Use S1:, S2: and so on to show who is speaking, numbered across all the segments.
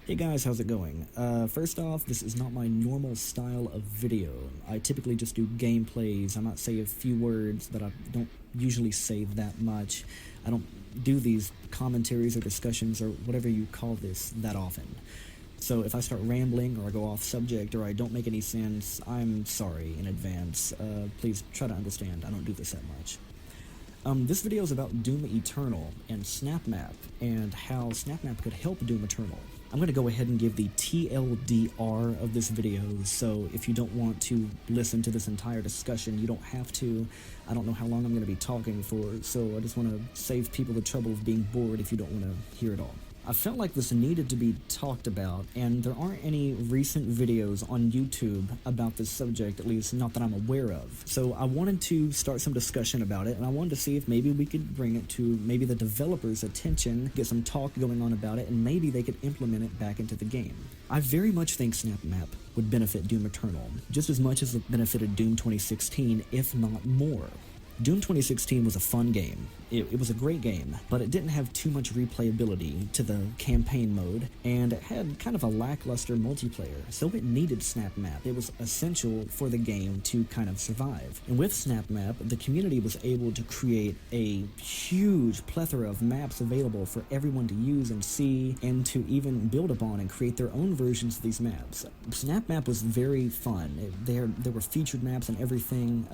S1: Hey guys, how's it going? First off, this is not my normal style of video. I typically just do gameplays. I might say a few words, but I don't usually say that much. I don't do these commentaries or discussions or whatever you call this that often. So if I start rambling or I go off subject or I don't make any sense, I'm sorry in advance. Please try to understand, I don't do this that much. This video is about Doom Eternal and SnapMap and how SnapMap could help Doom Eternal. I'm going to go ahead and give the TLDR of this video, so if you don't want to listen to this entire discussion, you don't have to. I don't know how long I'm going to be talking for, so I just want to save people the trouble of being bored if you don't want to hear it all. I felt like this needed to be talked about, and there aren't any recent videos on YouTube about this subject, at least not that I'm aware of. So I wanted to start some discussion about it, and I wanted to see if maybe we could bring it to maybe the developers' attention, get some talk going on about it, and maybe they could implement it back into the game. I very much think SnapMap would benefit Doom Eternal, just as much as it benefited Doom 2016, if not more. Doom 2016 was a fun game. It was a great game, but it didn't have too much replayability to the campaign mode, and it had kind of a lackluster multiplayer, so it needed SnapMap. It was essential for the game to kind of survive. And with SnapMap, the community was able to create a huge plethora of maps available for everyone to use and see, and to even build upon and create their own versions of these maps. SnapMap was very fun. There were featured maps and everything,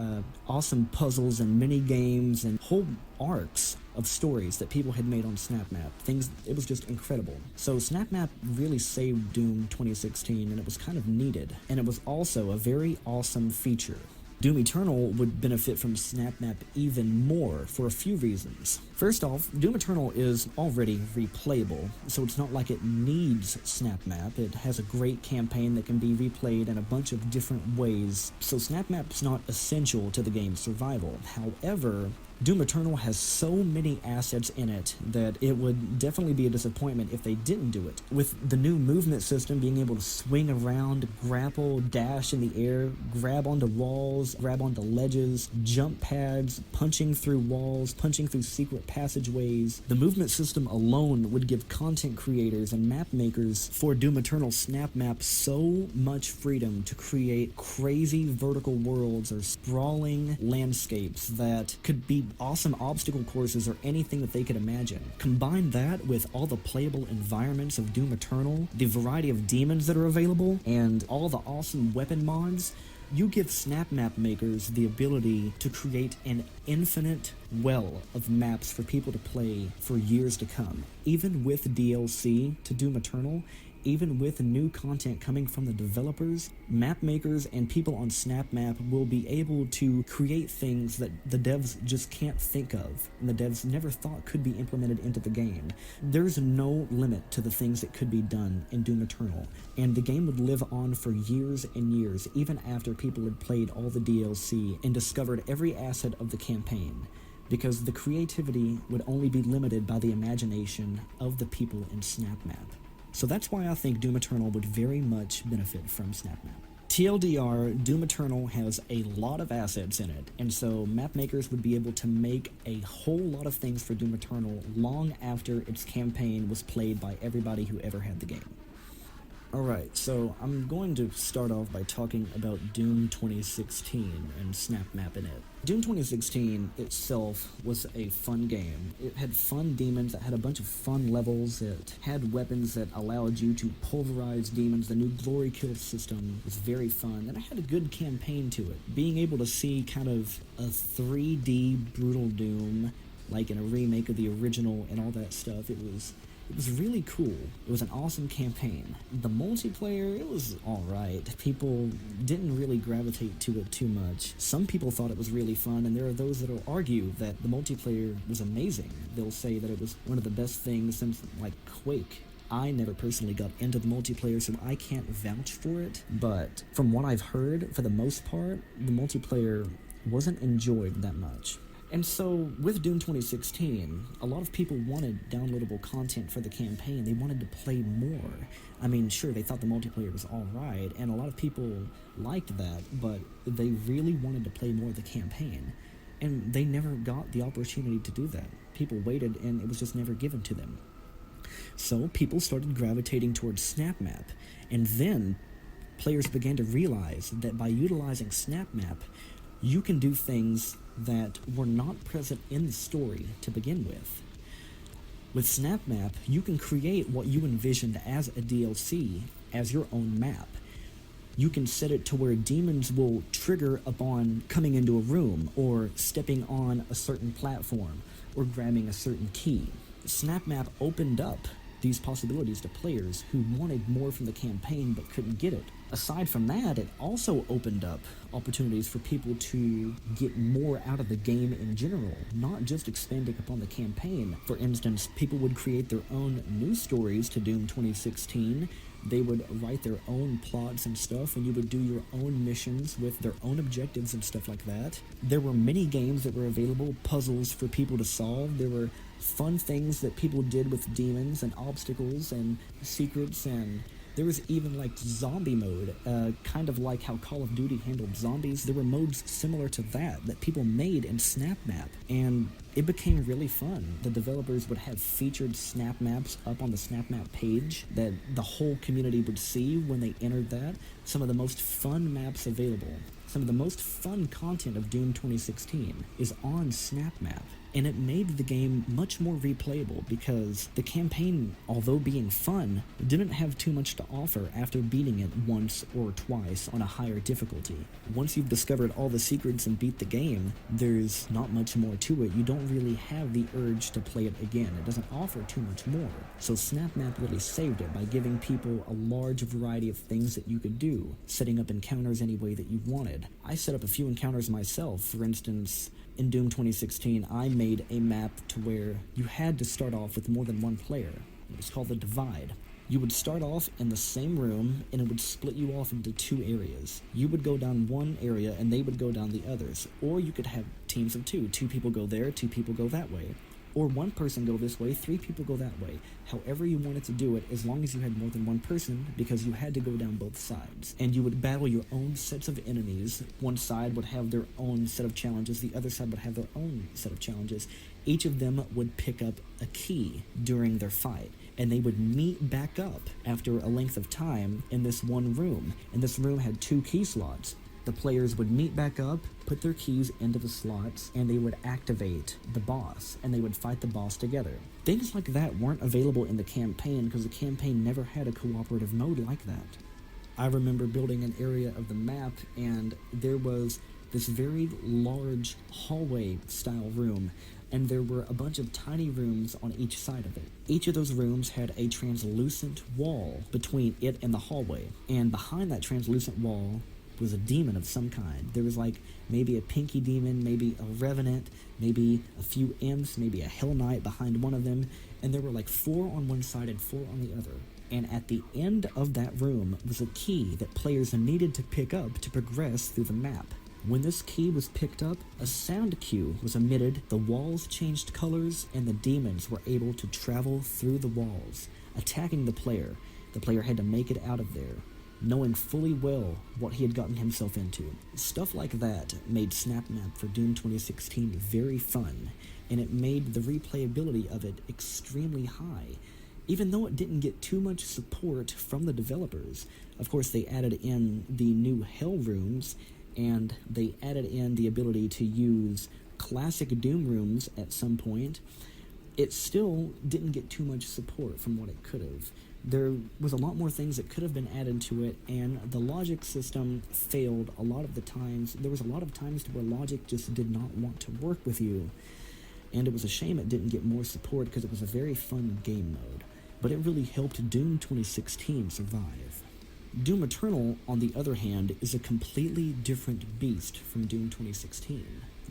S1: awesome puzzles and mini games and whole arcs of stories that people had made on SnapMap. It was just incredible. So SnapMap really saved Doom 2016, and it was kind of needed, and it was also a very awesome feature. Doom Eternal would benefit from SnapMap even more for a few reasons. First off, Doom Eternal is already replayable, so it's not like it needs SnapMap. It has a great campaign that can be replayed in a bunch of different ways, so SnapMap's not essential to the game's survival. However, Doom Eternal has so many assets in it that it would definitely be a disappointment if they didn't do it. With the new movement system, being able to swing around, grapple, dash in the air, grab onto walls, grab onto ledges, jump pads, punching through walls, punching through secret passageways, the movement system alone would give content creators and map makers for Doom Eternal SnapMap so much freedom to create crazy vertical worlds or sprawling landscapes that could be awesome obstacle courses or anything that they could imagine. Combine that with all the playable environments of Doom Eternal, the variety of demons that are available, and all the awesome weapon mods, you give SnapMap makers the ability to create an infinite well of maps for people to play for years to come. Even with DLC to Doom Eternal, even with new content coming from the developers, map makers and people on SnapMap will be able to create things that the devs just can't think of, and the devs never thought could be implemented into the game. There's no limit to the things that could be done in Doom Eternal, and the game would live on for years and years, even after people had played all the DLC and discovered every asset of the campaign, because the creativity would only be limited by the imagination of the people in SnapMap. So that's why I think Doom Eternal would very much benefit from SnapMap. TLDR, Doom Eternal has a lot of assets in it, and so map makers would be able to make a whole lot of things for Doom Eternal long after its campaign was played by everybody who ever had the game. Alright, so I'm going to start off by talking about Doom 2016 and SnapMap in it. Doom 2016 itself was a fun game. It had fun demons, it had a bunch of fun levels, it had weapons that allowed you to pulverize demons. The new glory kill system was very fun, and it had a good campaign to it. Being able to see kind of a 3D brutal Doom, like in a remake of the original and all that stuff, it was really cool. It was an awesome campaign. The multiplayer, it was alright. People didn't really gravitate to it too much. Some people thought it was really fun, and there are those that will argue that the multiplayer was amazing. They'll say that it was one of the best things since, like, Quake. I never personally got into the multiplayer, so I can't vouch for it, but from what I've heard, for the most part, the multiplayer wasn't enjoyed that much. And so, with Doom 2016, a lot of people wanted downloadable content for the campaign. They wanted to play more. I mean, sure, they thought the multiplayer was alright, and a lot of people liked that, but they really wanted to play more of the campaign. And they never got the opportunity to do that. People waited, and it was just never given to them. So people started gravitating towards SnapMap, and then players began to realize that by utilizing SnapMap, you can do things that were not present in the story to begin with. With SnapMap, you can create what you envisioned as a DLC as your own map. You can set it to where demons will trigger upon coming into a room, or stepping on a certain platform, or grabbing a certain key. SnapMap opened up these possibilities to players who wanted more from the campaign but couldn't get it. Aside from that, it also opened up opportunities for people to get more out of the game in general, not just expanding upon the campaign. For instance, people would create their own news stories to Doom 2016. They would write their own plots and stuff, and you would do your own missions with their own objectives and stuff like that. There were many games that were available, puzzles for people to solve. There were fun things that people did with demons and obstacles and secrets, and there was even like zombie mode, kind of like how Call of Duty handled zombies. There were modes similar to that people made in SnapMap, and it became really fun. The developers would have featured snap maps up on the SnapMap page that the whole community would see when they entered that. Some of the most fun maps available, some of the most fun content of Doom 2016 is on SnapMap. And it made the game much more replayable because the campaign, although being fun, didn't have too much to offer after beating it once or twice on a higher difficulty. Once you've discovered all the secrets and beat the game, there's not much more to it. You don't really have the urge to play it again. It doesn't offer too much more. So SnapMap really saved it by giving people a large variety of things that you could do, setting up encounters any way that you wanted. I set up a few encounters myself. For instance, in Doom 2016, I made a map to where you had to start off with more than one player. It was called the Divide. You would start off in the same room, and it would split you off into two areas. You would go down one area, and they would go down the others. Or you could have teams of two. 2 people go there, 2 people go that way. Or 1 person go this way, 3 people go that way. However you wanted to do it, as long as you had more than 1 person, because you had to go down both sides. And you would battle your own sets of enemies. One side would have their own set of challenges, the other side would have their own set of challenges. Each of them would pick up a key during their fight, and they would meet back up after a length of time in this one room. And this room had 2 key slots. The players would meet back up, put their keys into the slots, and they would activate the boss, and they would fight the boss together. Things like that weren't available in the campaign because the campaign never had a cooperative mode like that. I remember building an area of the map, and there was this very large hallway-style room, and there were a bunch of tiny rooms on each side of it. Each of those rooms had a translucent wall between it and the hallway, and behind that translucent wall was a demon of some kind. There was like maybe a pinky demon, maybe a revenant, maybe a few imps, maybe a hell knight behind one of them, and there were like 4 on one side and 4 on the other. And at the end of that room was a key that players needed to pick up to progress through the map. When this key was picked up, a sound cue was emitted, the walls changed colors, and the demons were able to travel through the walls, attacking the player. The player had to make it out of there, knowing fully well what he had gotten himself into. Stuff like that made SnapMap for Doom 2016 very fun, and it made the replayability of it extremely high, even though it didn't get too much support from the developers. Of course, they added in the new Hell rooms, and they added in the ability to use classic Doom rooms at some point. It still didn't get too much support from what it could have. There was a lot more things that could have been added to it, and the logic system failed a lot of the times. There was a lot of times where logic just did not want to work with you, and it was a shame it didn't get more support because it was a very fun game mode, but it really helped Doom 2016 survive. Doom Eternal, on the other hand, is a completely different beast from Doom 2016.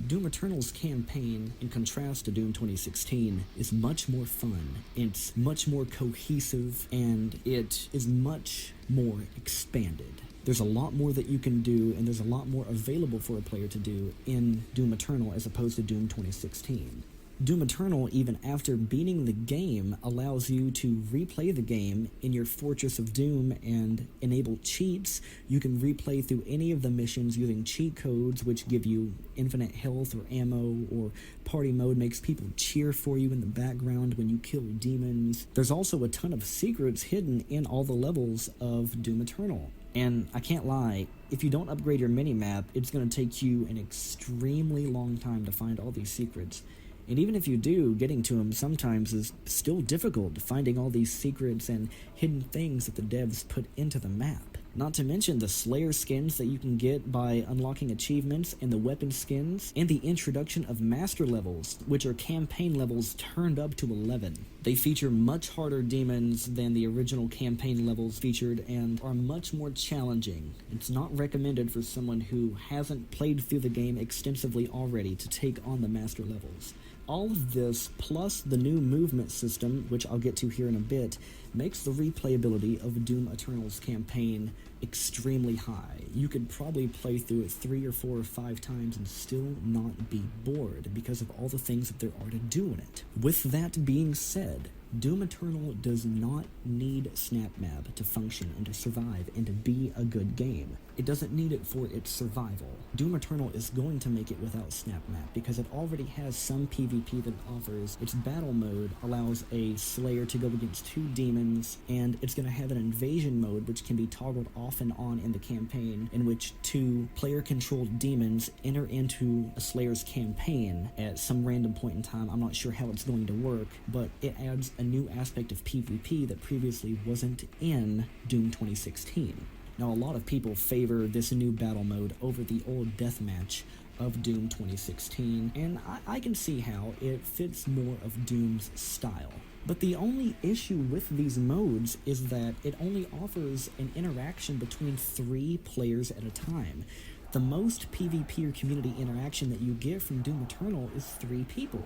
S1: Doom Eternal's campaign, in contrast to Doom 2016, is much more fun, it's much more cohesive, and it is much more expanded. There's a lot more that you can do, and there's a lot more available for a player to do in Doom Eternal as opposed to Doom 2016. Doom Eternal, even after beating the game, allows you to replay the game in your Fortress of Doom and enable cheats. You can replay through any of the missions using cheat codes, which give you infinite health or ammo, or party mode makes people cheer for you in the background when you kill demons. There's also a ton of secrets hidden in all the levels of Doom Eternal. And I can't lie, if you don't upgrade your minimap, it's going to take you an extremely long time to find all these secrets. And even if you do, getting to them sometimes is still difficult, finding all these secrets and hidden things that the devs put into the map. Not to mention the Slayer skins that you can get by unlocking achievements, and the weapon skins, and the introduction of master levels, which are campaign levels turned up to 11. They feature much harder demons than the original campaign levels featured and are much more challenging. It's not recommended for someone who hasn't played through the game extensively already to take on the master levels. All of this, plus the new movement system, which I'll get to here in a bit, makes the replayability of Doom Eternal's campaign extremely high. You could probably play through it 3 or 4 or 5 times and still not be bored because of all the things that there are to do in it. With that being said, Doom Eternal does not need SnapMap to function and to survive and to be a good game. It doesn't need it for its survival. Doom Eternal is going to make it without SnapMap because it already has some PvP that it offers. Its battle mode allows a Slayer to go against 2 demons, and it's going to have an invasion mode which can be toggled off and on in the campaign, in which 2 player-controlled demons enter into a Slayer's campaign at some random point in time. I'm not sure how it's going to work, but it adds a new aspect of PvP that previously wasn't in Doom 2016. Now, a lot of people favor this new battle mode over the old deathmatch of Doom 2016, and I can see how it fits more of Doom's style. But the only issue with these modes is that it only offers an interaction between 3 players at a time. The most PvP or community interaction that you get from Doom Eternal is 3 people.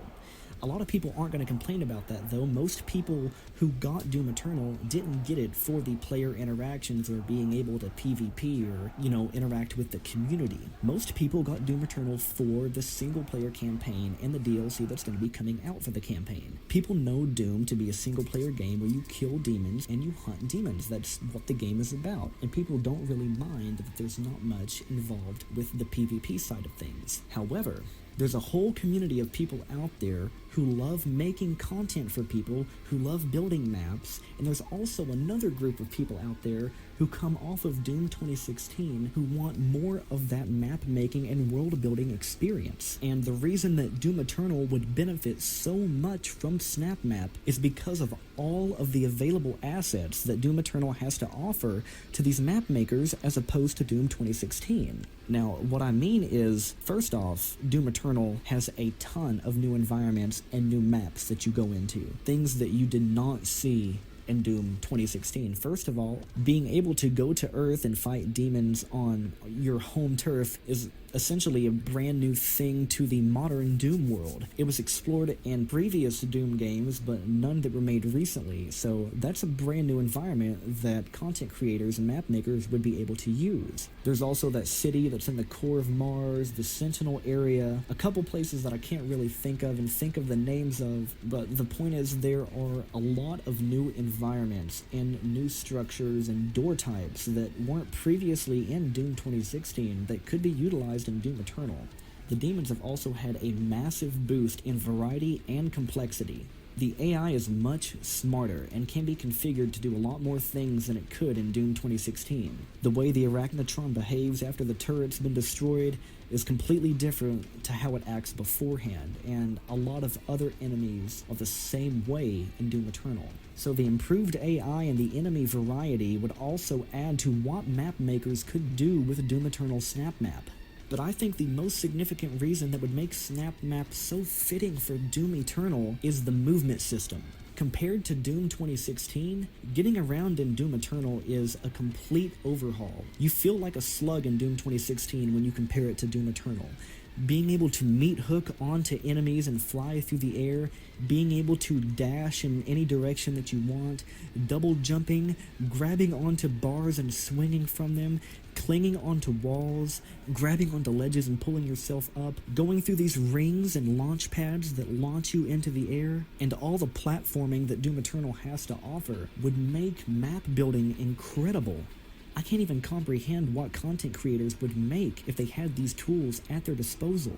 S1: A lot of people aren't going to complain about that, though. Most people who got Doom Eternal didn't get it for the player interactions or being able to PvP or, interact with the community. Most people got Doom Eternal for the single-player campaign and the DLC that's going to be coming out for the campaign. People know Doom to be a single-player game where you kill demons and you hunt demons. That's what the game is about. And people don't really mind that there's not much involved with the PvP side of things. However, there's a whole community of people out there who love making content for people, who love building maps, and there's also another group of people out there who come off of Doom 2016 who want more of that map making and world building experience. And the reason that Doom Eternal would benefit so much from SnapMap is because of all of the available assets that Doom Eternal has to offer to these map makers as opposed to Doom 2016. Now, what I mean is, first off, Doom Eternal has a ton of new environments and new maps that you go into. Things that you did not see in Doom 2016. First of all, being able to go to Earth and fight demons on your home turf is essentially a brand new thing to the modern Doom world. It was explored in previous Doom games, but none that were made recently, so that's a brand new environment that content creators and map makers would be able to use. There's also that city that's in the core of Mars, the Sentinel area, a couple places that I can't really think of the names of, but the point is there are a lot of new environments and new structures and door types that weren't previously in Doom 2016 that could be utilized in Doom Eternal. The demons have also had a massive boost in variety and complexity. The AI is much smarter and can be configured to do a lot more things than it could in Doom 2016. The way the Arachnotron behaves after the turret's been destroyed is completely different to how it acts beforehand, and a lot of other enemies are the same way in Doom Eternal. So the improved AI and the enemy variety would also add to what map makers could do with Doom Eternal SnapMap. But I think the most significant reason that would make SnapMap so fitting for Doom Eternal is the movement system. Compared to Doom 2016, getting around in Doom Eternal is a complete overhaul. You feel like a slug in Doom 2016 when you compare it to Doom Eternal. Being able to meat hook onto enemies and fly through the air, being able to dash in any direction that you want, double jumping, grabbing onto bars and swinging from them, clinging onto walls, grabbing onto ledges and pulling yourself up, going through these rings and launch pads that launch you into the air, and all the platforming that Doom Eternal has to offer would make map building incredible. I can't even comprehend what content creators would make if they had these tools at their disposal.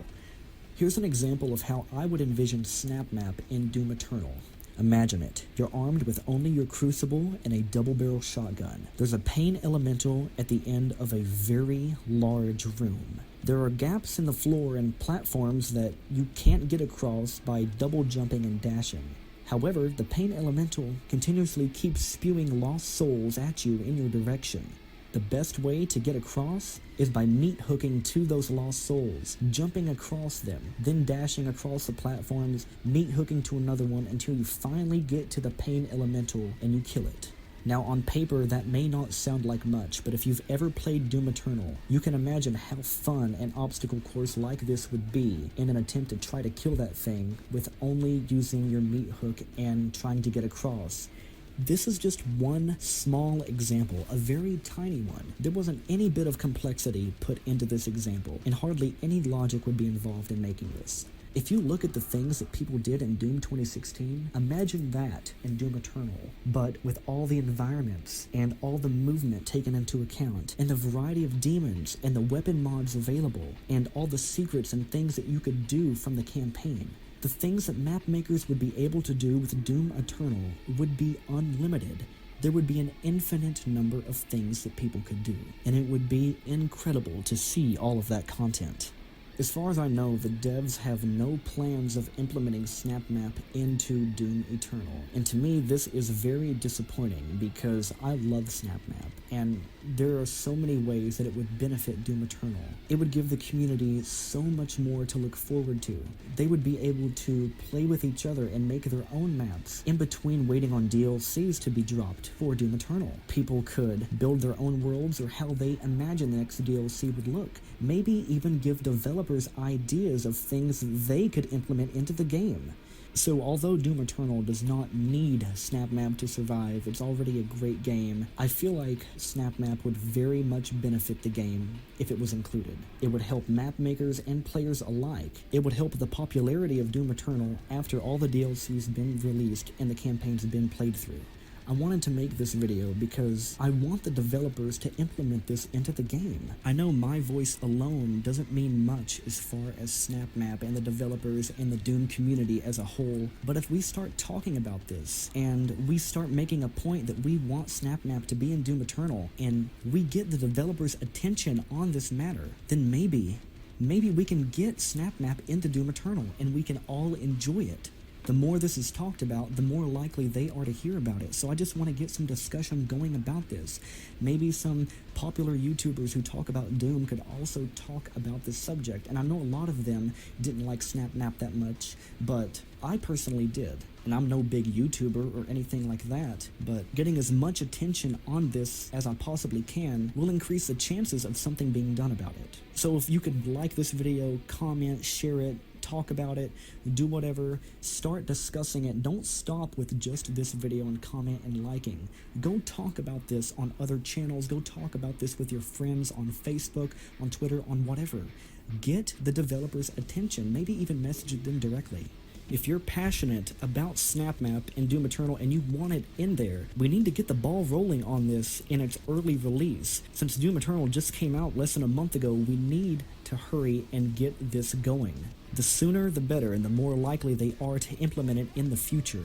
S1: Here's an example of how I would envision SnapMap in Doom Eternal. Imagine it. You're armed with only your crucible and a double-barrel shotgun. There's a pain elemental at the end of a very large room. There are gaps in the floor and platforms that you can't get across by double jumping and dashing. However, the pain elemental continuously keeps spewing lost souls at you in your direction. The best way to get across is by meat hooking to those lost souls, jumping across them, then dashing across the platforms, meat hooking to another one until you finally get to the pain elemental and you kill it. Now on paper that may not sound like much, but if you've ever played Doom Eternal, you can imagine how fun an obstacle course like this would be in an attempt to try to kill that thing with only using your meat hook and trying to get across. This is just one small example, a very tiny one. There wasn't any bit of complexity put into this example, and hardly any logic would be involved in making this. If you look at the things that people did in Doom 2016, imagine that in Doom Eternal, but with all the environments and all the movement taken into account, and the variety of demons and the weapon mods available, and all the secrets and things that you could do from the campaign. The things that map makers would be able to do with Doom Eternal would be unlimited. There would be an infinite number of things that people could do, and it would be incredible to see all of that content. As far as I know, the devs have no plans of implementing SnapMap into Doom Eternal, and to me this is very disappointing because I love SnapMap, and there are so many ways that it would benefit Doom Eternal. It would give the community so much more to look forward to. They would be able to play with each other and make their own maps in between waiting on DLCs to be dropped for Doom Eternal. People could build their own worlds or how they imagine the next DLC would look. Maybe even give developers ideas of things they could implement into the game. So although Doom Eternal does not need SnapMap to survive, it's already a great game, I feel like SnapMap would very much benefit the game if it was included. It would help map makers and players alike. It would help the popularity of Doom Eternal after all the DLC's been released and the campaign's been played through. I wanted to make this video because I want the developers to implement this into the game. I know my voice alone doesn't mean much as far as SnapMap and the developers and the Doom community as a whole, but if we start talking about this and we start making a point that we want SnapMap to be in Doom Eternal and we get the developers' attention on this matter, then maybe we can get SnapMap into Doom Eternal and we can all enjoy it. The more this is talked about, the more likely they are to hear about it. So I just want to get some discussion going about this. Maybe some popular YouTubers who talk about Doom could also talk about this subject. And I know a lot of them didn't like SnapMap that much, but I personally did. And I'm no big YouTuber or anything like that, but getting as much attention on this as I possibly can will increase the chances of something being done about it. So if you could like this video, comment, share it, talk about it, do whatever, start discussing it. Don't stop with just this video and comment and liking. Go talk about this on other channels. Go talk about this with your friends on Facebook, on Twitter, on whatever. Get the developers' attention. Maybe even message them directly. If you're passionate about SnapMap and Doom Eternal and you want it in there, we need to get the ball rolling on this in its early release. Since Doom Eternal just came out less than a month ago, we need to hurry and get this going. The sooner the better, and the more likely they are to implement it in the future.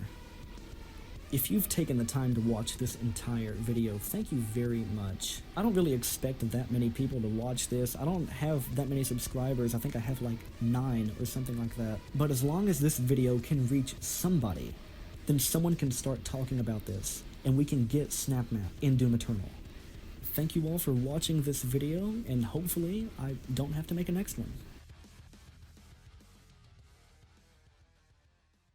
S1: If you've taken the time to watch this entire video, thank you very much. I don't really expect that many people to watch this. I don't have that many subscribers. I think I have like 9 or something like that. But as long as this video can reach somebody, then someone can start talking about this, and we can get SnapMap in Doom Eternal. Thank you all for watching this video, and hopefully I don't have to make a next one.